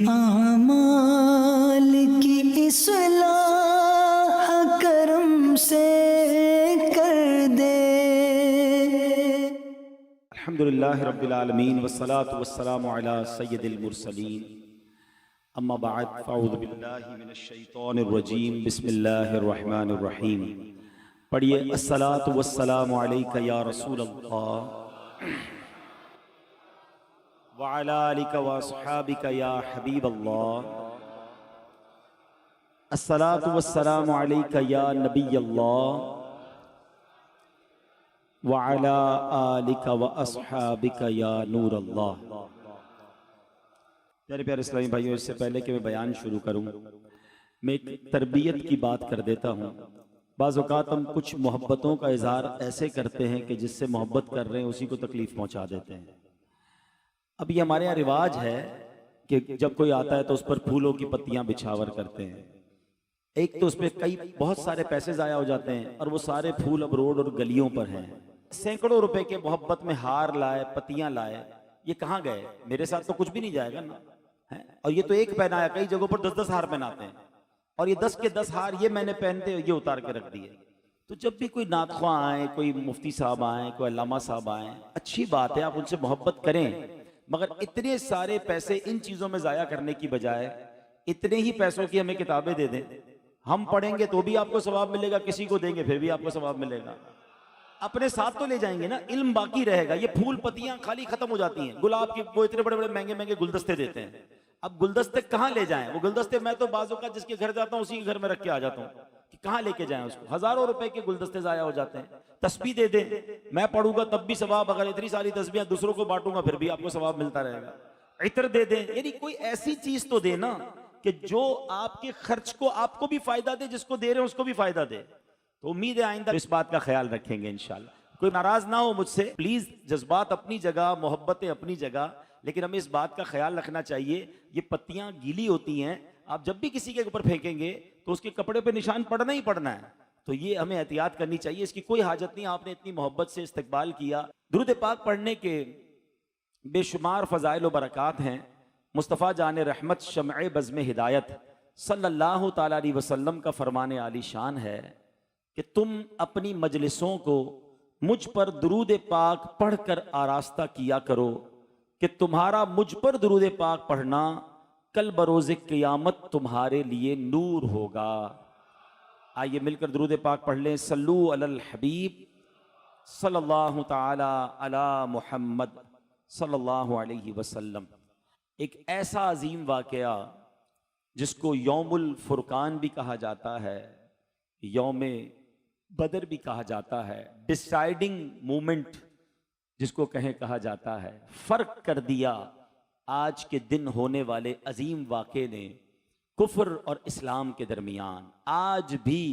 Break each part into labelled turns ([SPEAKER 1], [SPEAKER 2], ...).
[SPEAKER 1] اعمال کی اصلاح کرم سے کر دے۔
[SPEAKER 2] الحمدللہ رب العالمین والصلاة والسلام علی سید المرسلین، اما بعد فاعوذ باللہ من الشیطان الرجیم، بسم اللہ الرحمن الرحیم۔ پڑھیے الصلاة والسلام علیک یا رسول اللہ وعلی آلک واصحابک یا حبیب اللہ، الصلاة والسلام علیک یا نبی اللہ وعلی آلک واصحابک یا نور اللہ۔ پیارے پیارے اسلامی بھائیوں، اس سے پہلے کہ میں بیان شروع کروں، میں ایک تربیت کی بات کر دیتا ہوں۔ بعض اوقات ہم کچھ محبتوں کا اظہار ایسے کرتے ہیں کہ جس سے محبت کر رہے ہیں اسی کو تکلیف پہنچا دیتے ہیں۔ اب یہ ہمارے یہاں رواج ہے کہ جب کوئی آتا ہے تو اس پر پھولوں کی پتیاں بچھاور کرتے ہیں۔ ایک تو اس پہ بہت سارے پیسے ضائع ہو جاتے ہیں، اور وہ سارے پھول اب روڈ اور گلیوں پر ہیں۔ سینکڑوں روپے کے محبت میں ہار لائے، پتیاں لائے، یہ کہاں گئے؟ میرے ساتھ تو کچھ بھی نہیں جائے گا نا۔ اور یہ تو ایک پہنایا، کئی جگہوں پر 10 ہار پہناتے ہیں، اور یہ 10 کے 10 ہار یہ میں نے پہنتے یہ اتار کے رکھ دیے۔ تو جب بھی کوئی نعت خواں آئے، کوئی مفتی صاحب آئیں، کوئی علامہ صاحب آئیں، اچھی بات ہے، آپ ان سے محبت کریں، مگر اتنے سارے پیسے ان چیزوں میں ضائع کرنے کی بجائے اتنے ہی پیسوں کی ہمیں کتابیں دے دیں، ہم پڑھیں گے تو بھی آپ کو ثواب ملے گا، کسی کو دیں گے پھر بھی آپ کو ثواب ملے گا۔ اپنے ساتھ تو لے جائیں گے نا، علم باقی رہے گا۔ یہ پھول پتیاں خالی ختم ہو جاتی ہیں، گلاب کی وہ اتنے بڑے بڑے مہنگے مہنگے گلدستے دیتے ہیں، اب گلدستے کہاں لے جائیں؟ وہ گلدستے میں تو بعض اوقات جس کے گھر جاتا ہوں اسی کے گھر میں رکھ کے آ جاتا ہوں کہ کہاں لے کے جائیں اس کو۔ ہزاروں روپے کے گلدستے ضائع ہو جاتے ہیں۔ تسبیح دے دیں، میں پڑھوں گا تب بھی ثواب، اگر اتنی ساری تسبیحاں دوسروں کو بانٹوں گا پھر بھی آپ کو ثواب ملتا رہے گا۔ عطر دے دیں، یعنی کوئی ایسی چیز تو دے نا کہ جو آپ کے خرچ کو آپ کو بھی فائدہ دے، جس کو دے رہے ہیں اس کو بھی فائدہ دے۔ تو امید ہے آئندہ اس بات کا خیال رکھیں گے انشاءاللہ۔ کوئی ناراض نہ ہو مجھ سے پلیز، جذبات اپنی جگہ، محبتیں اپنی جگہ، لیکن ہمیں اس بات کا خیال رکھنا چاہیے یہ پتیاں گیلی ہوتی ہیں، آپ جب بھی کسی کے اوپر پھینکیں گے تو اس کے کپڑے پہ نشان پڑنا ہی پڑنا ہے، تو یہ ہمیں احتیاط کرنی چاہیے۔ اس کی کوئی حاجت نہیں، آپ نے اتنی محبت سے استقبال کیا۔ درود پاک پڑھنے کے بے شمار فضائل و برکات ہیں۔ مصطفیٰ جان رحمت شمع بزم ہدایت صلی اللہ تعالیٰ علیہ وسلم کا فرمان عالی شان ہے کہ تم اپنی مجلسوں کو مجھ پر درود پاک پڑھ کر آراستہ کیا کرو کہ تمہارا مجھ پر درود پاک پڑھنا کل بروز قیامت تمہارے لیے نور ہوگا۔ آئیے مل کر درود پاک پڑھ لیں۔ صلو علی الحبیب صلی اللہ تعالی علی محمد صلی اللہ علیہ وسلم۔ ایک ایسا عظیم واقعہ جس کو یوم الفرقان بھی کہا جاتا ہے، یوم بدر بھی کہا جاتا ہے، ڈیسائیڈنگ مومنٹ جس کو کہا جاتا ہے، فرق کر دیا آج کے دن ہونے والے عظیم واقعے نے کفر اور اسلام کے درمیان۔ آج بھی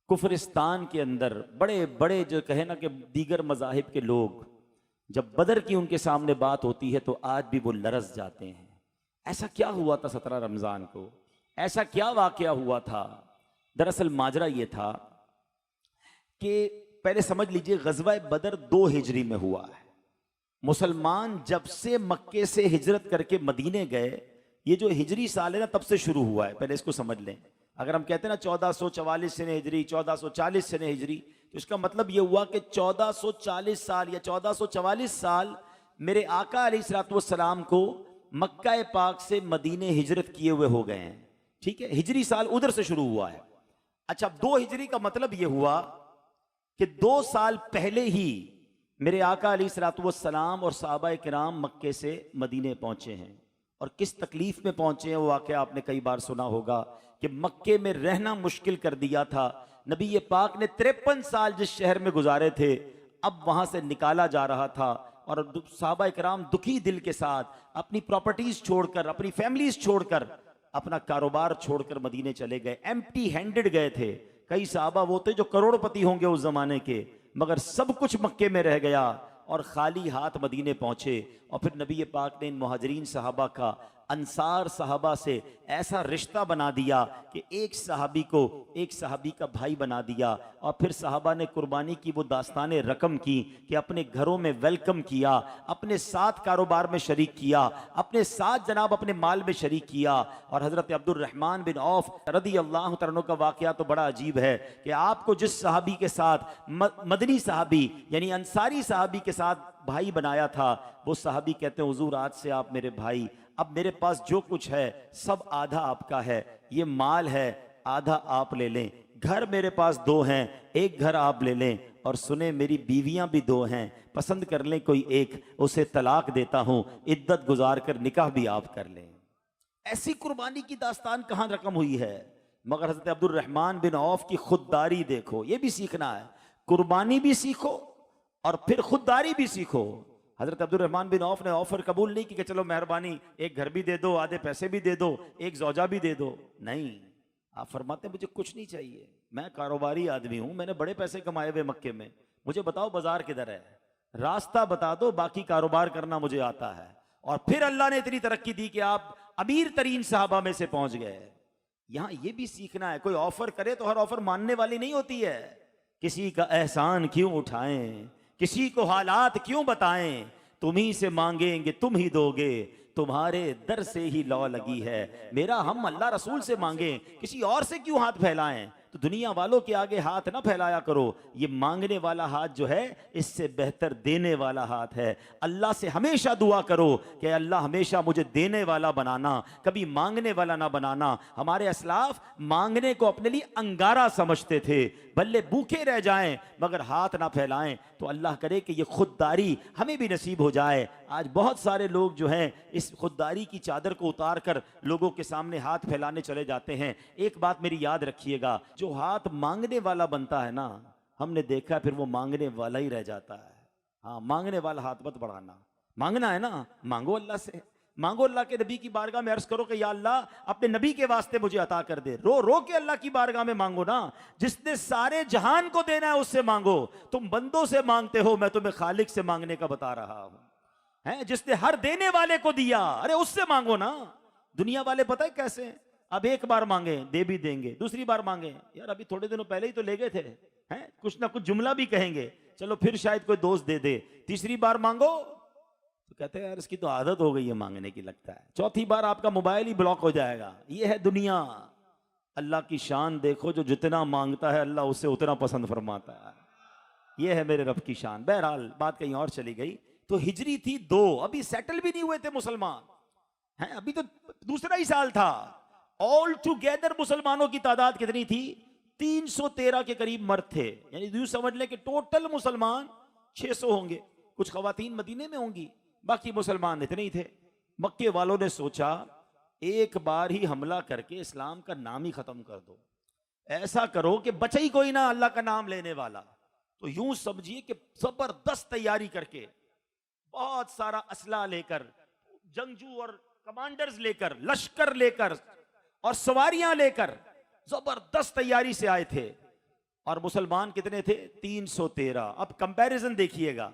[SPEAKER 2] کفرستان کے اندر بڑے بڑے جو کہے نا کہ دیگر مذاہب کے لوگ جب بدر کی ان کے سامنے بات ہوتی ہے تو آج بھی وہ لرز جاتے ہیں۔ ایسا کیا ہوا تھا 17 رمضان کو؟ ایسا کیا واقعہ ہوا تھا؟ دراصل ماجرا یہ تھا کہ پہلے سمجھ لیجئے غزوہ بدر 2 ہجری میں ہوا ہے۔ مسلمان جب سے مکے سے ہجرت کر کے مدینے گئے، یہ جو ہجری سال ہے نا تب سے شروع ہوا ہے، پہلے اس کو سمجھ لیں۔ اگر ہم کہتے ہیں نا 1444 سنہ ہجری، 1440 سنہ ہجری، تو اس کا مطلب یہ ہوا کہ 1440 سال یا 1444 سال میرے آقا علیہ الصلوۃ والسلام کو مکہ پاک سے مدینے ہجرت کیے ہوئے ہو گئے ہیں، ٹھیک ہے؟ ہجری سال ادھر سے شروع ہوا ہے۔ اچھا، 2 ہجری کا مطلب یہ ہوا کہ 2 سال پہلے ہی میرے آقا علیہ الصلوۃ والسلام اور صحابہ کرام مکے سے مدینے پہنچے ہیں، اور کس تکلیف میں پہنچے ہیں وہ واقعہ آپ نے کئی بار سنا ہوگا کہ مکے میں رہنا مشکل کر دیا تھا۔ نبی پاک نے 53 سال جس شہر میں گزارے تھے اب وہاں سے نکالا جا رہا تھا، اور صحابہ کرام دکھی دل کے ساتھ اپنی پراپرٹیز چھوڑ کر، اپنی فیملیز چھوڑ کر، اپنا کاروبار چھوڑ کر مدینے چلے گئے، ایمپٹی ہینڈڈ گئے تھے۔ کئی صحابہ وہ تھے جو کروڑ پتی ہوں گے اس زمانے کے، مگر سب کچھ مکے میں رہ گیا اور خالی ہاتھ مدینے پہنچے۔ اور پھر نبی پاک نے ان مہاجرین صحابہ کا انصار صحابہ سے ایسا رشتہ بنا دیا کہ ایک صحابی کو ایک صحابی کا بھائی بنا دیا، اور پھر صحابہ نے قربانی کی وہ داستان رقم کی کہ اپنے گھروں میں ویلکم کیا، اپنے ساتھ کاروبار میں شریک کیا، اپنے ساتھ جناب اپنے مال میں شریک کیا۔ اور حضرت عبد الرحمن بن عوف رضی اللہ تعالیٰ عنہ کا واقعہ تو بڑا عجیب ہے کہ آپ کو جس صحابی کے ساتھ مدنی صحابی یعنی انصاری صحابی کے ساتھ بھائی بنایا تھا، وہ صحابی کہتے ہیں حضور آج سے آپ میرے بھائی، اب میرے پاس جو کچھ ہے سب آدھا آپ کا ہے، یہ مال ہے آدھا آپ لے لیں، گھر میرے پاس 2 ہیں ایک گھر آپ لے لیں، اور سنیں میری بیویاں بھی 2 ہیں، پسند کر لیں کوئی ایک، اسے طلاق دیتا ہوں، عدت گزار کر نکاح بھی آپ کر لیں۔ ایسی قربانی کی داستان کہاں رقم ہوئی ہے؟ مگر حضرت عبد الرحمن بن عوف کی خودداری دیکھو، یہ بھی سیکھنا ہے، قربانی بھی سیکھو اور پھر خودداری بھی سیکھو۔ حضرت عبد الرحمن بن عوف نے آفر قبول نہیں کی کہ چلو مہربانی ایک گھر بھی دے دو، آدھے پیسے بھی دے دو، ایک زوجہ بھی دے دو، نہیں، آپ فرماتے ہیں مجھے کچھ نہیں چاہیے، میں کاروباری آدمی ہوں، میں نے بڑے پیسے کمائے ہوئے مکے میں، مجھے بتاؤ بازار کدھر ہے، راستہ بتا دو، باقی کاروبار کرنا مجھے آتا ہے۔ اور پھر اللہ نے اتنی ترقی دی کہ آپ امیر ترین صحابہ میں سے پہنچ گئے۔ یہاں یہ بھی سیکھنا ہے، کوئی آفر کرے تو ہر آفر ماننے والی نہیں ہوتی ہے۔ کسی کا احسان کیوں اٹھائیں، کسی کو حالات کیوں بتائیں، تمہیں سے مانگیں گے تم ہی دو گے، تمہارے در سے ہی لو لگی ہے، میرا ہم اللہ رسول سے مانگیں، کسی اور سے کیوں ہاتھ پھیلائیں؟ تو دنیا والوں کے آگے ہاتھ نہ پھیلایا کرو، یہ مانگنے والا ہاتھ جو ہے اس سے بہتر دینے والا ہاتھ ہے۔ اللہ سے ہمیشہ دعا کرو کہ اللہ ہمیشہ مجھے دینے والا بنانا، کبھی مانگنے والا نہ بنانا۔ ہمارے اسلاف مانگنے کو اپنے لیے انگارہ سمجھتے تھے، بھلے بھوکے رہ جائیں مگر ہاتھ نہ پھیلائیں۔ تو اللہ کرے کہ یہ خودداری ہمیں بھی نصیب ہو جائے۔ آج بہت سارے لوگ جو ہیں اس خودداری کی چادر کو اتار کر لوگوں کے سامنے ہاتھ پھیلانے چلے جاتے ہیں۔ ایک بات میری یاد رکھیے گا، جو ہاتھ مانگنے والا بنتا ہے نا، ہم نے دیکھا پھر وہ مانگنے والا ہی رہ جاتا ہے۔ ہاں، مانگنے والا ہاتھ مت بڑھانا، مانگنا ہے نا مانگو اللہ سے، مانگو اللہ کے نبی کی بارگاہ میں عرض کرو کہ یا اللہ اپنے نبی کے واسطے مجھے عطا کر دے، رو رو کے اللہ کی بارگاہ میں مانگو نا، جس نے سارے جہان کو دینا ہے اس سے مانگو۔ تم بندوں سے مانگتے ہو، میں تمہیں خالق سے مانگنے کا بتا رہا ہوں، جس نے ہر دینے والے کو دیا، ارے اس سے مانگو نا۔ دنیا والے پتہ ہے کیسے ہیں؟ اب ایک بار مانگے دے بھی دیں گے، دوسری بار مانگے یار ابھی تھوڑے دنوں پہلے ہی تو لے گئے تھے، کچھ نہ کچھ جملہ بھی کہیں گے، چلو پھر شاید کوئی دوست دے دے، تیسری بار مانگو تو کہتے ہیں یار اس کی تو عادت ہو گئی ہے مانگنے کی، لگتا ہے چوتھی بار آپ کا موبائل ہی بلاک ہو جائے گا۔ یہ ہے دنیا۔ اللہ کی شان دیکھو، جو جتنا مانگتا ہے اللہ اسے اتنا پسند فرماتا ہے۔ یہ ہے میرے رب کی شان۔ بہرحال بات کہیں اور چلی گئی۔ تو ہجری تھی 2، ابھی سیٹل بھی نہیں ہوئے تھے مسلمان، ابھی تو دوسرا ہی سال تھا۔ آل ٹوگیدر مسلمانوں کی تعداد کتنی تھی؟ 313 کے قریب مرد تھے، یعنی یوں سمجھ لیں کہ ٹوٹل مسلمان 600 ہوں گے، کچھ خواتین مدینے میں ہوں گی، باقی مسلمان اتنے ہی تھے۔ مکے والوں نے سوچا ایک بار ہی حملہ کر کے اسلام کا نام ہی ختم کر دو، ایسا کرو کہ بچے ہی کوئی نہ اللہ کا نام لینے والا۔ تو یوں سمجھیے کہ زبردست تیاری کر کے، بہت سارا اسلحہ لے کر، جنگجو اور کمانڈرز لے کر، لشکر لے کر اور سواریاں لے کر زبردست تیاری سے آئے تھے۔ اور مسلمان کتنے تھے؟ 313۔ اب کمپیریزن دیکھیے گا،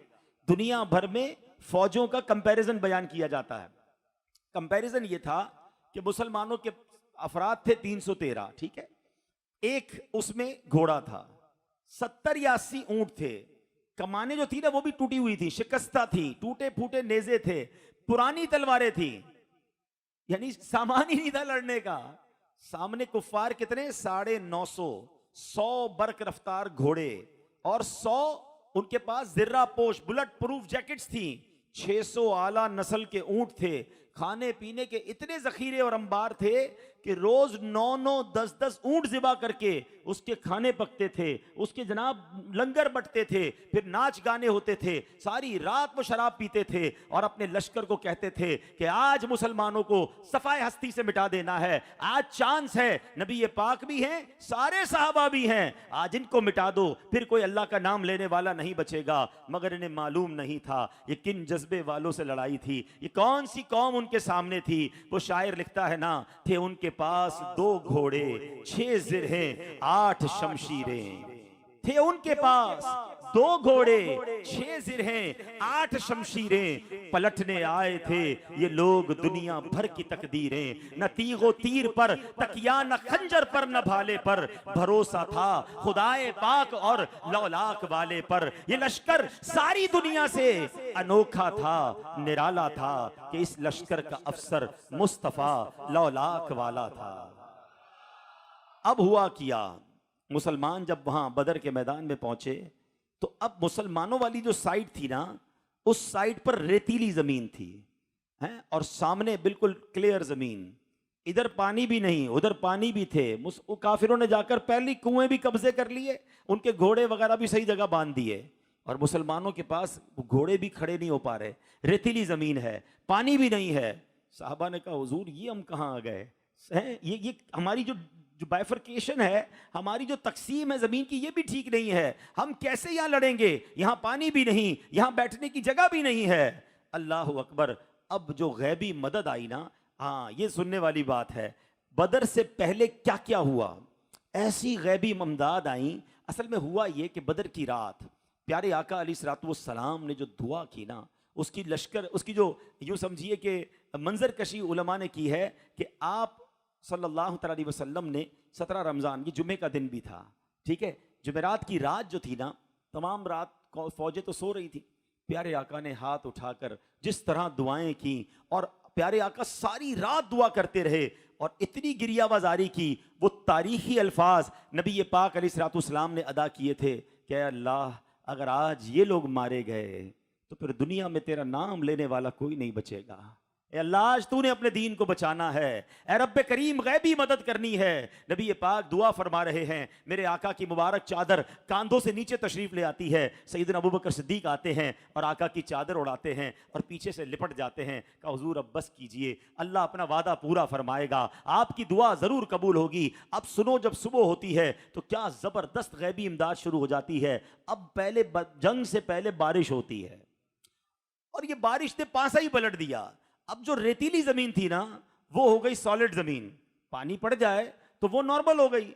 [SPEAKER 2] دنیا بھر میں فوجوں کا کمپیریزن بیان کیا جاتا ہے۔ کمپیریزن یہ تھا کہ مسلمانوں کے افراد تھے 313، ٹھیک ہے، ایک اس میں گھوڑا تھا، 70 یا 80 اونٹ تھے، کمانیں جو تھی نا وہ بھی ٹوٹی ہوئی تھی، شکستہ تھی، ٹوٹے پھوٹے نیزے تھے، پرانی تلواریں تھیں، یعنی سامان ہی نہیں تھا لڑنے کا۔ سامنے کفار کتنے؟ 950، 100 برق رفتار گھوڑے اور 100 ان کے پاس زرہ پوش بلٹ پروف جیکٹس تھیں، 600 اعلیٰ نسل کے اونٹ تھے، کھانے پینے کے اتنے ذخیرے اور انبار تھے کہ روز 9 10 اونٹ ذبح کر کے اس کے کھانے پکتے تھے، اس کے جناب لنگر بٹتے تھے، پھر ناچ گانے ہوتے تھے، ساری رات وہ شراب پیتے تھے اور اپنے لشکر کو کہتے تھے کہ آج مسلمانوں کو صفائے ہستی سے مٹا دینا ہے، آج چانس ہے، نبی پاک بھی ہیں، سارے صحابہ بھی ہیں، آج ان کو مٹا دو، پھر کوئی اللہ کا نام لینے والا نہیں بچے گا۔ مگر انہیں معلوم نہیں تھا یہ کن جذبے والوں سے لڑائی تھی، یہ کون سی قوم ان کے سامنے تھی۔ وہ شاعر لکھتا ہے نا، تھے ان کے پاس 2 گھوڑے 6 زرہیں 8 شمشیریں، تھے ان کے پاس 2 گھوڑے 6 زرہیں 8 شمشیریں، پلٹنے آئے تھے یہ لوگ دنیا بھر کی تقدیریں، نہ تیغ و تیر پر تکیا، نہ خنجر پر نہ بھالے پر، بھروسہ تھا خدائے پاک اور لولاک والے پر۔ یہ لشکر ساری دنیا سے انوکھا تھا، نرالا تھا کہ اس لشکر کا افسر مصطفیٰ لولاک والا تھا۔ اب ہوا کیا، مسلمان جب وہاں بدر کے میدان میں پہنچے تو اب مسلمانوں والی جو سائٹ تھی نا، اس سائٹ پر ریتیلی زمین تھی اور سامنے بالکل کلیئر زمین، ادھر پانی بھی نہیں ادھر پانی بھی تھے۔ کافروں نے جا کر پہلی کنویں بھی قبضے کر لیے، ان کے گھوڑے وغیرہ بھی صحیح جگہ باندھ دیے، اور مسلمانوں کے پاس گھوڑے بھی کھڑے نہیں ہو پا رہے، ریتیلی زمین ہے، پانی بھی نہیں ہے۔ صحابہ نے کہا حضور یہ ہم کہاں آ گئے، یہ ہماری جو بائفرکیشن ہے، ہماری جو تقسیم ہے زمین کی، یہ بھی ٹھیک نہیں ہے، ہم کیسے یہاں لڑیں گے، یہاں پانی بھی نہیں، یہاں بیٹھنے کی جگہ بھی نہیں ہے۔ اللہ اکبر۔ اب جو غیبی مدد آئی نا، ہاں یہ سننے والی بات ہے، بدر سے پہلے کیا کیا ہوا، ایسی غیبی امداد آئیں۔ اصل میں ہوا یہ کہ بدر کی رات پیارے آقا علیہ الصلوۃ والسلام نے جو دعا کی نا، اس کی لشکر، اس کی جو یوں سمجھیے کہ منظر کشی علماء نے کی ہے کہ آپ صلی اللہ تعالی علیہ وسلم نے 17 رمضان، یہ جمعے کا دن بھی تھا، ٹھیک ہے، جمعرات کی رات جو تھی نا، تمام رات فوجیں تو سو رہی تھی، پیارے آقا نے ہاتھ اٹھا کر جس طرح دعائیں کی، اور پیارے آقا ساری رات دعا کرتے رہے اور اتنی گریہ بازاری کی، وہ تاریخی الفاظ نبی پاک علیہ الصلوۃ والسلام نے ادا کیے تھے کہ اے اللہ اگر آج یہ لوگ مارے گئے تو پھر دنیا میں تیرا نام لینے والا کوئی نہیں بچے گا۔ اے اللہ آج تو نے اپنے دین کو بچانا ہے، اے رب کریم غیبی مدد کرنی ہے۔ نبی پاک دعا فرما رہے ہیں، میرے آقا کی مبارک چادر کاندھوں سے نیچے تشریف لے آتی ہے، سیدنا ابوبکر صدیق آتے ہیں اور آقا کی چادر اڑاتے ہیں اور پیچھے سے لپٹ جاتے ہیں، کہا حضور اب بس کیجئے، اللہ اپنا وعدہ پورا فرمائے گا، آپ کی دعا ضرور قبول ہوگی۔ اب سنو، جب صبح ہوتی ہے تو کیا زبردست غیبی امداد شروع ہو جاتی ہے۔ اب پہلے جنگ سے پہلے بارش ہوتی ہے، اور یہ بارش نے پانسا ہی پلٹ دیا۔ اب جو ریتیلی زمین تھی نا، وہ ہو گئی سالڈ زمین، پانی پڑ جائے تو وہ نارمل ہو گئی،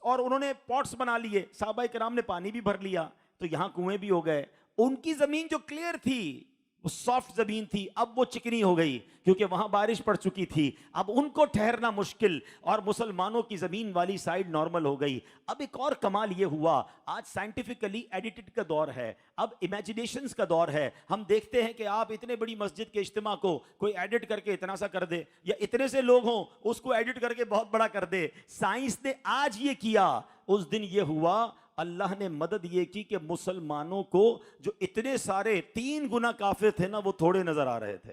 [SPEAKER 2] اور انہوں نے پاٹس بنا لیے، صحابہ کرام نے پانی بھی بھر لیا تو یہاں کنویں بھی ہو گئے۔ ان کی زمین جو کلیئر تھی، وہ سافٹ زمین تھی، اب وہ چکنی ہو گئی کیونکہ وہاں بارش پڑ چکی تھی، اب ان کو ٹھہرنا مشکل، اور مسلمانوں کی زمین والی سائڈ نارمل ہو گئی۔ اب ایک اور کمال یہ ہوا، آج سائنٹیفکلی ایڈیٹڈ کا دور ہے، اب امیجنیشنز کا دور ہے۔ ہم دیکھتے ہیں کہ آپ اتنے بڑی مسجد کے اجتماع کو کوئی ایڈٹ کر کے اتنا سا کر دے، یا اتنے سے لوگ ہوں اس کو ایڈٹ کر کے بہت بڑا کر دے۔ سائنس نے آج یہ کیا، اس دن یہ ہوا، اللہ نے مدد یہ کی کہ مسلمانوں کو جو اتنے سارے 3 گنا کافر تھے نا، وہ تھوڑے نظر آ رہے تھے۔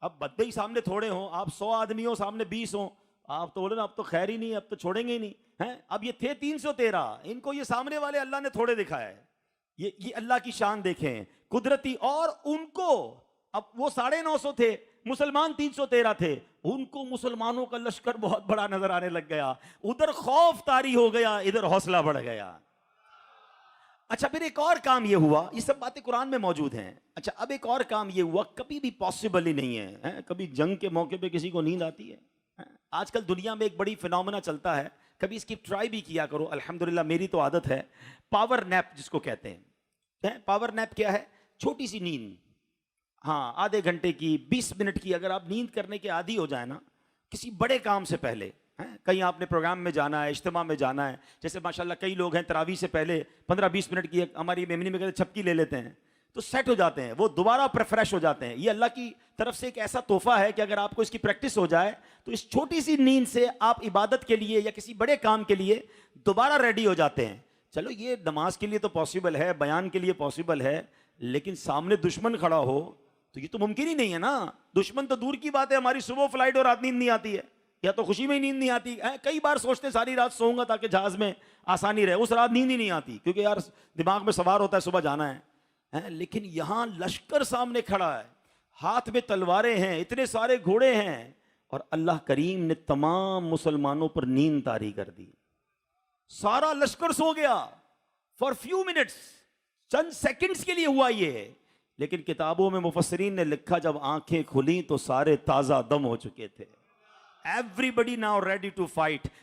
[SPEAKER 2] اب بدبئی سامنے تھوڑے ہوں، آپ 100 آدمی ہوں سامنے 20 ہوں، آپ تو بولے نا اب تو خیر ہی نہیں، اب تو چھوڑیں گے ہی نہیں، اب یہ تھے 313، ان کو یہ سامنے والے اللہ نے تھوڑے دکھائے۔ یہ اللہ کی شان دیکھیں قدرتی، اور ان کو اب وہ 950 تھے، مسلمان 313 تھے، ان کو مسلمانوں کا لشکر بہت بڑا نظر آنے لگ گیا، ادھر خوف طاری ہو گیا، ادھر حوصلہ بڑھ گیا۔ اچھا پھر ایک اور کام یہ ہوا، یہ سب باتیں قرآن میں موجود ہیں۔ اچھا اب ایک اور کام یہ ہوا، کبھی بھی پاسبل ہی نہیں ہے، کبھی جنگ کے موقع پہ کسی کو نیند آتی ہے؟ آج کل دنیا میں ایک بڑی فینومینا چلتا ہے، کبھی اس کی ٹرائی بھی کیا کرو، الحمدللہ میری تو عادت ہے، پاور نیپ جس کو کہتے ہیں۔ پاور نیپ کیا ہے؟ چھوٹی سی نیند، ہاں آدھے گھنٹے کی، 20 منٹ کی، اگر آپ نیند کرنے کے عادی ہو جائیں نا کسی بڑے کام سے پہلے، کہیں آپ نے پروگرام میں جانا ہے، اجتماع میں جانا ہے، جیسے ماشاءاللہ کئی لوگ ہیں تراویح سے پہلے 15-20 منٹ کی ہماری میمنی میں کہتے چھپکی لے لیتے ہیں تو سیٹ ہو جاتے ہیں، وہ دوبارہ فریش ہو جاتے ہیں۔ یہ اللہ کی طرف سے ایک ایسا تحفہ ہے کہ اگر آپ کو اس کی پریکٹس ہو جائے تو اس چھوٹی سی نیند سے آپ عبادت کے لیے یا کسی بڑے کام کے لیے دوبارہ ریڈی ہو جاتے ہیں۔ چلو یہ نماز کے لیے تو پاسبل ہے، بیان کے لیے پاسبل ہے، لیکن سامنے دشمن کھڑا ہو تو یہ تو ممکن ہی نہیں ہے نا۔ دشمن تو دور کی بات ہے، ہماری صبح فلائٹ اور رات نیند نہیں آتی ہے، یا تو خوشی میں ہی نیند نہیں آتی، کئی بار سوچتے ساری رات سوؤں گا تاکہ جہاز میں آسانی رہے، اس رات نیند ہی نہیں آتی کیونکہ یار دماغ میں سوار ہوتا ہے صبح جانا ہے۔ لیکن یہاں لشکر سامنے کھڑا ہے، ہاتھ میں تلواریں ہیں، اتنے سارے گھوڑے ہیں، اور اللہ کریم نے تمام مسلمانوں پر نیند طاری کر دی، سارا لشکر سو گیا فار فیو منٹس، چند سیکنڈز کے لیے ہوا یہ۔ لیکن کتابوں میں مفسرین نے لکھا جب آنکھیں کھلیں تو سارے تازہ دم ہو چکے تھے۔ Everybody now ready to fight.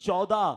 [SPEAKER 2] 14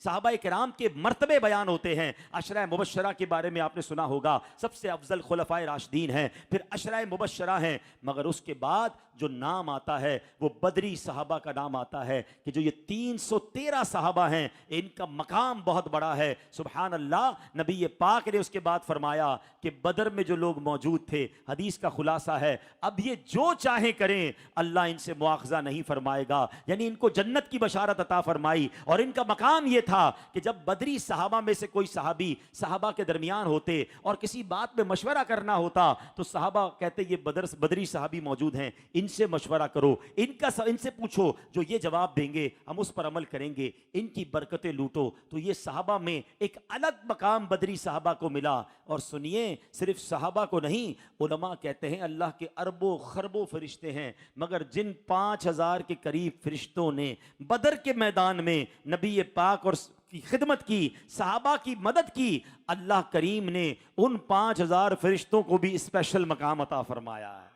[SPEAKER 2] صحابہ کرام کے مرتبے بیان ہوتے ہیں. عشرہ مبشرہ کے بارے میں آپ نے سنا ہوگا, سب سے افضل خلفائے راشدین ہیں, پھر عشرہ مبشرہ ہیں, مگر اس کے بعد جو نام آتا ہے وہ بدری صحابہ کا نام آتا ہے کہ جو یہ 313 صحابہ ہیں, ان کا مقام بہت بڑا ہے. سبحان اللہ. نبی پاک نے اس کے بعد فرمایا کہ بدر میں جو لوگ موجود تھے, حدیث کا خلاصہ ہے, اب یہ جو چاہیں کریں اللہ ان سے مواخذہ نہیں فرمائے گا. یعنی ان کو جنت کی بشارت عطا فرمائی. اور ان کا مقام یہ تھا کہ جب بدری صحابہ میں سے کوئی صحابی صحابہ کے درمیان ہوتے اور کسی بات میں مشورہ کرنا ہوتا تو صحابہ کہتے یہ بدری صحابی موجود ہیں, ان سے مشورہ کرو, ان سے پوچھو, جو یہ جواب دیں گے ہم اس پر عمل کریں گے, ان کی برکتیں لوٹو. تو یہ صحابہ میں ایک الگ مقام بدری صحابہ کو ملا. اور سنیے, صرف صحابہ کو نہیں, علماء کہتے ہیں اللہ کے اربوں خربوں فرشتے ہیں, مگر جن 5000 کے قریب فرشتوں نے بدر کے میدان میں نبی پاک اور کی خدمت کی, صحابہ کی مدد کی, اللہ کریم نے ان 5000 فرشتوں کو بھی اسپیشل مقام عطا فرمایا ہے.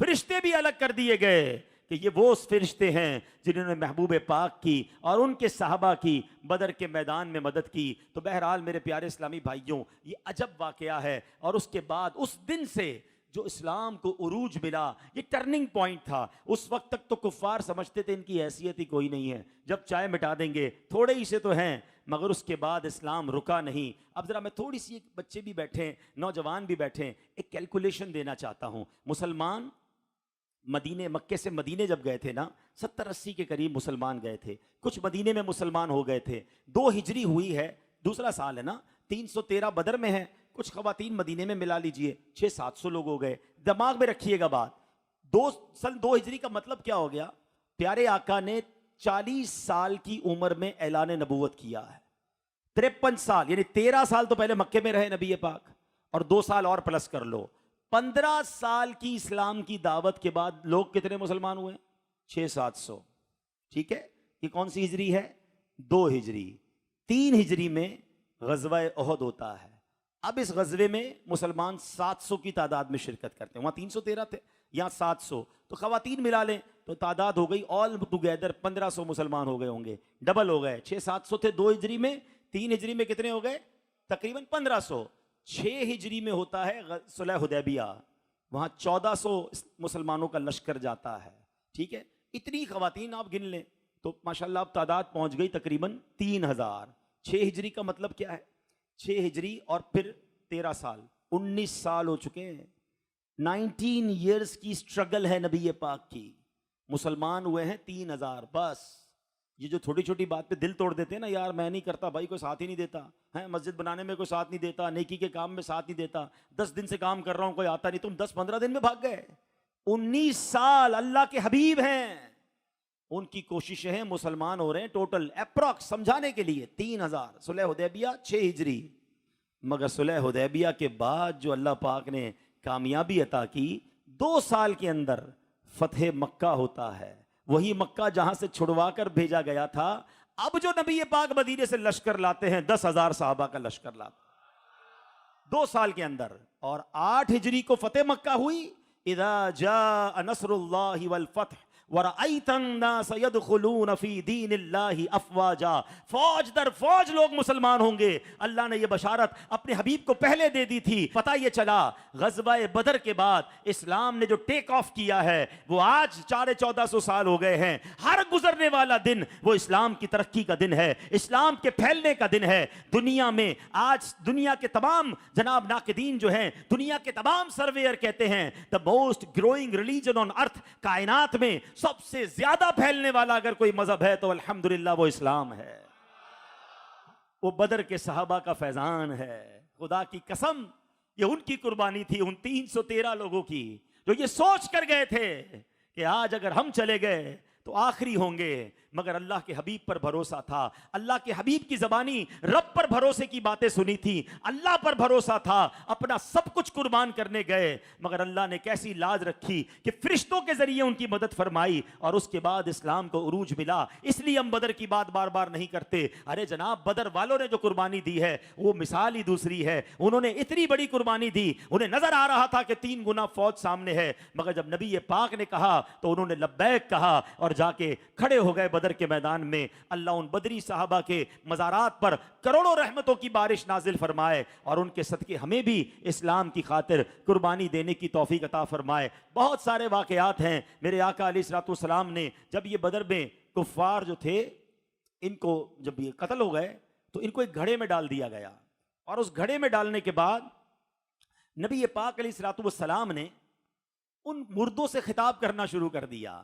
[SPEAKER 2] فرشتے بھی الگ کر دیے گئے کہ یہ وہ فرشتے ہیں جنہوں نے محبوب پاک کی اور ان کے صحابہ کی بدر کے میدان میں مدد کی. تو بہرحال میرے پیارے اسلامی بھائیوں, یہ عجب واقعہ ہے. اور اس کے بعد اس دن سے جو اسلام کو عروج ملا, یہ ٹرننگ پوائنٹ تھا. اس وقت تک تو کفار سمجھتے تھے ان کی حیثیت ہی کوئی نہیں ہے, جب چائے مٹا دیں گے, تھوڑے ہی سے تو ہیں. مگر اس کے بعد اسلام رکا نہیں. اب ذرا میں تھوڑی سی, بچے بھی بیٹھے, نوجوان بھی بیٹھے, ایک کیلکولیشن دینا چاہتا ہوں. مسلمان مکے سے مدینے جب گئے تھے نا, 70-80 کے قریب مسلمان گئے تھے. کچھ مدینے میں مسلمان ہو گئے تھے. 2 ہجری ہوئی ہے, دوسرا سال ہے نا, 313 بدر میں ہے. کچھ خواتین مدینے میں ملا لیجئے, 600-700 لوگ ہو گئے. دماغ میں رکھیے گا بات. 2 ہجری کا مطلب کیا ہو گیا؟ پیارے آقا نے 40 سال کی عمر میں اعلان نبوت کیا ہے. 53 سال یعنی 13 سال تو پہلے مکے میں رہے نبی پاک, اور 2 سال اور پلس کر لو, 15 سال کی اسلام کی دعوت کے بعد لوگ کتنے مسلمان ہوئے؟ 600-700. ٹھیک ہے, یہ کون سی ہجری ہے؟ 2 ہجری. 3 ہجری میں غزوہ احد ہوتا ہے. اب اس غزوے میں مسلمان 700 کی تعداد میں شرکت کرتے ہیں. وہاں 313 تھے, یہاں 700. تو خواتین ملا لیں تو تعداد ہو گئی آل ٹوگیدر 1500 مسلمان ہو گئے ہوں گے, ڈبل ہو گئے. 600-700 تھے 2 ہجری میں, 3 ہجری میں کتنے ہو گئے؟ تقریباً 1500. 6 ہجری میں ہوتا ہے صلح حدیبیہ, وہاں 1400 مسلمانوں کا لشکر جاتا ہے. ٹھیک ہے, اتنی خواتین آپ گن لیں تو ماشاءاللہ اب تعداد پہنچ گئی تقریباً 3000. 6 ہجری کا مطلب کیا ہے؟ 6 ہجری اور پھر 13 سال, 19 سال ہو چکے ہیں. 19 ایئرز کی سٹرگل ہے نبی پاک کی. مسلمان ہوئے ہیں 3000 بس. یہ جو چھوٹی چھوٹی بات پہ دل توڑ دیتے ہیں نا, یار میں نہیں کرتا بھائی, کوئی ساتھ ہی نہیں دیتا ہے, مسجد بنانے میں کوئی ساتھ نہیں دیتا, نیکی کے کام میں ساتھ نہیں دیتا, 10 دن سے کام کر رہا ہوں کوئی آتا نہیں, تم 10-15 دن میں بھاگ گئے. 19 سال اللہ کے حبیب ہیں, ان کی کوششیں ہیں, مسلمان ہو رہے ہیں ٹوٹل اپروکس سمجھانے کے لیے 3000. صلح حدیبیہ 6 ہجری. مگر صلح حدیبیہ کے بعد جو اللہ پاک نے کامیابی عطا کی, 2 سال کے اندر فتح مکہ ہوتا ہے. وہی مکہ جہاں سے چھڑوا کر بھیجا گیا تھا. اب جو نبی پاک مدینے سے لشکر لاتے ہیں, 10,000 صحابہ کا لشکر لاتے 2 سال کے اندر. اور 8 ہجری کو فتح مکہ ہوئی. اذا جاء نصر اللہ والفتح وَرَأَيْتَ النَّاسَ يَدْخُلُونَ فِي دِينِ اللَّهِ أَفْوَاجًا. فوج در فوج لوگ مسلمان ہوں گے. اللہ نے یہ بشارت اپنے حبیب کو پہلے دے دی تھی. پتہ یہ چلا غزوہ بدر کے بعد اسلام نے جو ٹیک آف کیا ہے وہ آج 1400 سال ہو گئے ہیں. ہر گزرنے والا دن وہ اسلام کی ترقی کا دن ہے, اسلام کے پھیلنے کا دن ہے. دنیا میں آج دنیا کے تمام جناب ناقدین جو ہیں, دنیا کے تمام سرویئر کہتے ہیں the most growing religion on earth, کائنات میں سب سے زیادہ پھیلنے والا اگر کوئی مذہب ہے تو الحمدللہ وہ اسلام ہے. وہ بدر کے صحابہ کا فیضان ہے. خدا کی قسم یہ ان کی قربانی تھی, ان 313 لوگوں کی, جو یہ سوچ کر گئے تھے کہ آج اگر ہم چلے گئے تو آخری ہوں گے. مگر اللہ کے حبیب پر بھروسہ تھا. اللہ کے حبیب کی زبانی رب پر بھروسے کی باتیں سنی تھی, اللہ پر بھروسہ تھا, اپنا سب کچھ قربان کرنے گئے. مگر اللہ نے کیسی لاج رکھی کہ فرشتوں کے ذریعے ان کی مدد فرمائی اور اس کے بعد اسلام کو عروج ملا. اس لیے ہم بدر کی بات بار بار نہیں کرتے. ارے جناب, بدر والوں نے جو قربانی دی ہے وہ مثال ہی دوسری ہے. انہوں نے اتنی بڑی قربانی دی, انہیں نظر آ رہا تھا کہ 3 گنا فوج سامنے ہے, مگر جب نبی پاک نے کہا تو انہوں نے لبیک کہا. اور جا کے کھڑے ہو گئے بدر کے میدان میں. اللہ ان بدری صحابہ کے مزارات پر کروڑوں رحمتوں کی بارش نازل فرمائے اور ان کے صدقے ہمیں بھی اسلام کی خاطر قربانی دینے کی توفیق عطا فرمائے. بہت سارے واقعات ہیں. میرے آقا علیہ الصلوۃ والسلام نے جب یہ بدر میں کفار جو تھے ان کو جب یہ قتل ہو گئے تو ان کو ایک گھڑے میں ڈال دیا گیا, اور اس گھڑے میں ڈالنے کے بعد نبی پاک علیہ الصلوۃ والسلام نے ان مردوں سے خطاب کرنا شروع کر دیا.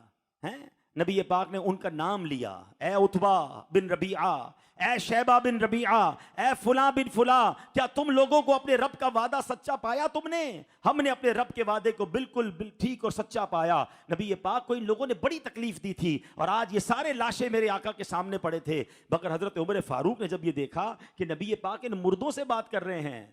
[SPEAKER 2] نبی پاک نے ان کا نام لیا, اے عتبہ بن ربیعہ, اے شیبہ بن ربیعہ, اے فلاں بن فلاں, کیا تم لوگوں کو اپنے رب کا وعدہ سچا پایا تم نے؟ ہم نے اپنے رب کے وعدے کو بالکل ٹھیک اور سچا پایا. نبی پاک کو ان لوگوں نے بڑی تکلیف دی تھی اور آج یہ سارے لاشیں میرے آقا کے سامنے پڑے تھے. مگر حضرت عمر فاروق نے جب یہ دیکھا کہ نبی پاک ان مردوں سے بات کر رہے ہیں,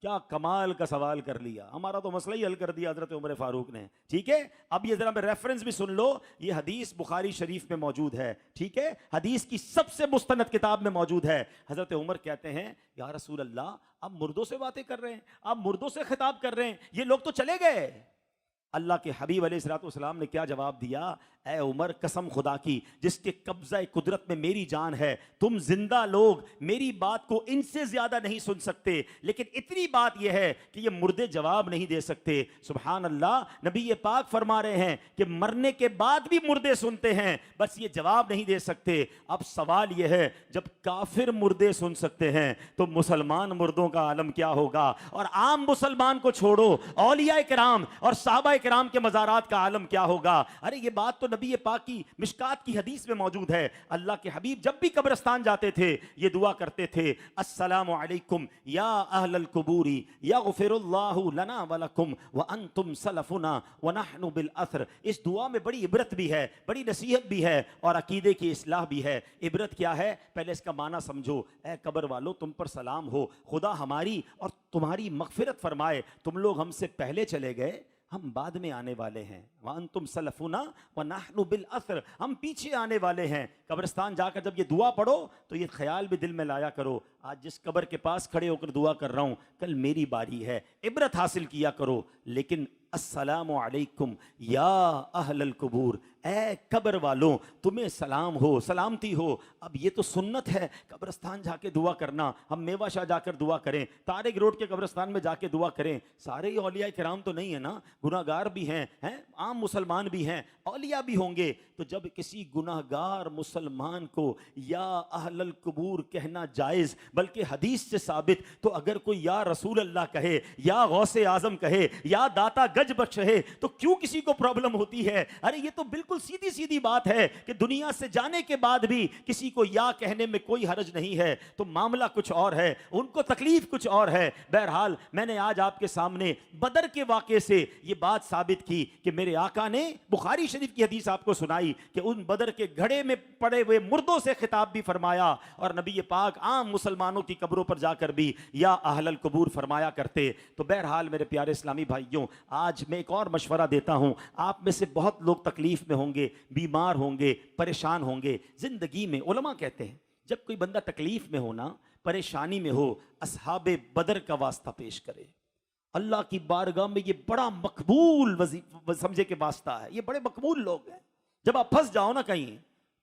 [SPEAKER 2] کیا کمال کا سوال کر لیا, ہمارا تو مسئلہ ہی حل کر دیا حضرت عمر فاروق نے. ٹھیک ہے, اب یہ ذرا میں ریفرنس بھی سن لو, یہ حدیث بخاری شریف میں موجود ہے. ٹھیک ہے, حدیث کی سب سے مستند کتاب میں موجود ہے. حضرت عمر کہتے ہیں یا رسول اللہ, آپ مردوں سے باتیں کر رہے ہیں, آپ مردوں سے خطاب کر رہے ہیں, یہ لوگ تو چلے گئے. اللہ کے حبیب علیہ الصلوۃ والسلام نے کیا جواب دیا؟ اے عمر, قسم خدا کی جس کے قبضہ قدرت میں میری جان ہے, تم زندہ لوگ میری بات کو ان سے زیادہ نہیں سن سکتے, لیکن اتنی بات یہ ہے کہ یہ مردے جواب نہیں دے سکتے. سبحان اللہ, نبی پاک فرما رہے ہیں کہ مرنے کے بعد بھی مردے سنتے ہیں, بس یہ جواب نہیں دے سکتے. اب سوال یہ ہے, جب کافر مردے سن سکتے ہیں تو مسلمان مردوں کا عالم کیا ہوگا؟ اور عام مسلمان کو چھوڑو, اولیاء کرام اور صحابہ کرام کے مزارات کا عالم کیا ہوگا؟ ارے یہ بات تو نبی پاک کی مشکات کی حدیث میں موجود ہے. اللہ کے حبیب جب بھی قبرستان جاتے تھے یہ دعا کرتے تھے, السلام علیکم یا اہل القبور یغفر اللہ لنا ولکم وانتم سلفنا ونحن بالاثر. اس دعا میں بڑی عبرت بھی ہے, بڑی نصیحت بھی ہے اور عقیدے کی اصلاح بھی ہے. عبرت کیا ہے؟ پہلے اس کا معنی سمجھو. اے قبر والو, تم پر سلام ہو, خدا ہماری اور تمہاری مغفرت فرمائے. تم لوگ ہم سے پہلے چلے گئے, ہم بعد میں آنے والے ہیں. وَأَنْتُمْ سَلَفُنَا وَنَحْنُ بِالْأَثْرِ, ہم پیچھے آنے والے ہیں. قبرستان جا کر جب یہ دعا پڑھو تو یہ خیال بھی دل میں لایا کرو, آج جس قبر کے پاس کھڑے ہو کر دعا کر رہا ہوں کل میری باری ہے. عبرت حاصل کیا کرو. لیکن السلام علیکم یا اہل القبور, اے قبر والوں تمہیں سلام ہو, سلامتی ہو. اب یہ تو سنت ہے قبرستان جا کے دعا کرنا. ہم میوہ شاہ جا کر دعا کریں, طارق روڈ کے قبرستان میں جا کے دعا کریں. سارے ہی اولیاء کرام تو نہیں ہے نا, گناہ گار بھی ہیں, عام مسلمان بھی ہیں, اولیاء بھی ہوں گے. تو جب کسی گناہ گار مسلمان کو یا اہل القبور کہنا جائز, بلکہ حدیث سے ثابت, تو اگر کوئی یا رسول اللہ کہے, یا غوث اعظم کہے, یا داتا گج بخش ہے, تو کیوں کسی کو پرابلم ہوتی ہے؟ ارے یہ تو بالکل سیدھی سیدھی بات ہے کہ دنیا سے جانے کے بعد بھی کسی کو یا کہنے میں کوئی حرج نہیں ہے. تو معاملہ کچھ اور ہے, ان کو تکلیف کچھ اور ہے. بہرحال میں نے آج آپ کے سامنے بدر کے واقعے سے یہ بات ثابت کی کہ میرے آقا نے بخاری شریف کی حدیث آپ کو سنائی کہ ان بدر کے گھڑے میں پڑے ہوئے مردوں سے خطاب بھی فرمایا, اور نبی پاک عام مسلمانوں کی قبروں پر جا کر بھی یا اہل القبور فرمایا کرتے. تو بہرحال میرے پیارے اسلامی بھائیوں, آج میں ایک اور مشورہ دیتا ہوں. آپ میں سے بہت لوگ تکلیف میں ہوں گے, بیمار ہوں گے, پریشان ہوں گے. زندگی میں علماء کہتے ہیں جب کوئی بندہ تکلیف میں ہونا, پریشانی میں ہو, اصحاب بدر کا واسطہ پیش کرے. اللہ کی بارگاہ میں یہ بڑا مقبول سمجھے کہ واسطہ ہے, یہ بڑے مقبول لوگ ہیں. جب آپ پھنس جاؤ نا کہیں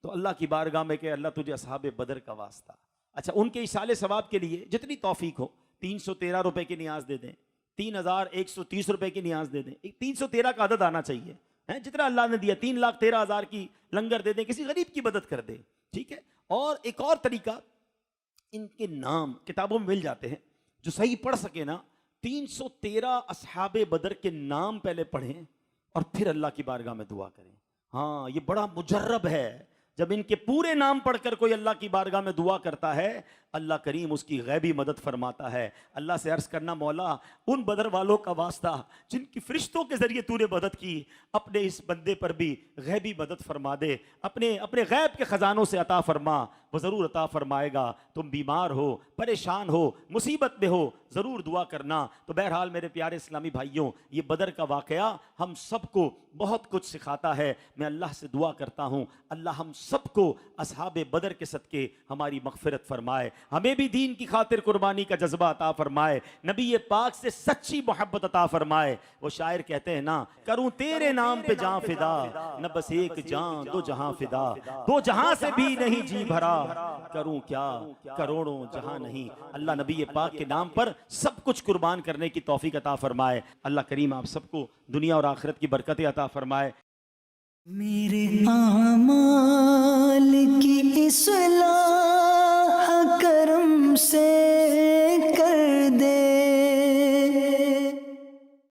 [SPEAKER 2] تو اللہ کی بارگاہ میں کہ اللہ تجھے اصحاب بدر کا واسطہ. اچھا, ان کے ایصال ثواب کے لیے جتنی توفیق ہو 313 روپے کی نیاز دے دیں, 3130 روپے کی نیاز دے دیں. 313 کا عدد آنا چاہیے, جتنا اللہ نے دیا. 3,13,000 کی لنگر دے دیں, کسی غریب کی مدد کر دیں. ٹھیک ہے. اور ایک اور طریقہ, ان کے نام کتابوں میں مل جاتے ہیں, جو صحیح پڑھ سکے نا 313 اصحاب بدر کے نام پہلے پڑھیں اور پھر اللہ کی بارگاہ میں دعا کریں. ہاں, یہ بڑا مجرب ہے. جب ان کے پورے نام پڑھ کر کوئی اللہ کی بارگاہ میں دعا کرتا ہے, اللہ کریم اس کی غیبی مدد فرماتا ہے. اللہ سے عرض کرنا, مولا ان بدر والوں کا واسطہ جن کی فرشتوں کے ذریعے تو نے مدد کی, اپنے اس بندے پر بھی غیبی مدد فرما دے, اپنے غیب کے خزانوں سے عطا فرما. وہ ضرور عطا فرمائے گا. تم بیمار ہو، پریشان ہو، مصیبت میں ہو، ضرور دعا کرنا. تو بہرحال میرے پیارے اسلامی بھائیوں، یہ بدر کا واقعہ ہم سب کو بہت کچھ سکھاتا ہے. میں اللہ سے دعا کرتا ہوں اللہ ہم سب کو اصحاب بدر کے صدقے ہماری مغفرت فرمائے، ہمیں بھی دین کی خاطر قربانی کا جذبہ عطا فرمائے، نبی پاک سے سچی محبت عطا فرمائے. وہ شاعر کہتے ہیں نا، کروں تیرے نام پہ جان فدا، نہ بس ایک جان دو جہاں فدا، دو جہاں سے بھی نہیں جی بھرا، کروں کیا کروڑوں جہاں نہیں. اللہ نبی پاک کے نام پر سب کچھ قربان کرنے کی توفیق عطا فرمائے. اللہ کریم آپ سب کو دنیا اور آخرت کی برکتیں عطا فرمائے.
[SPEAKER 1] میرے اعمال کی اس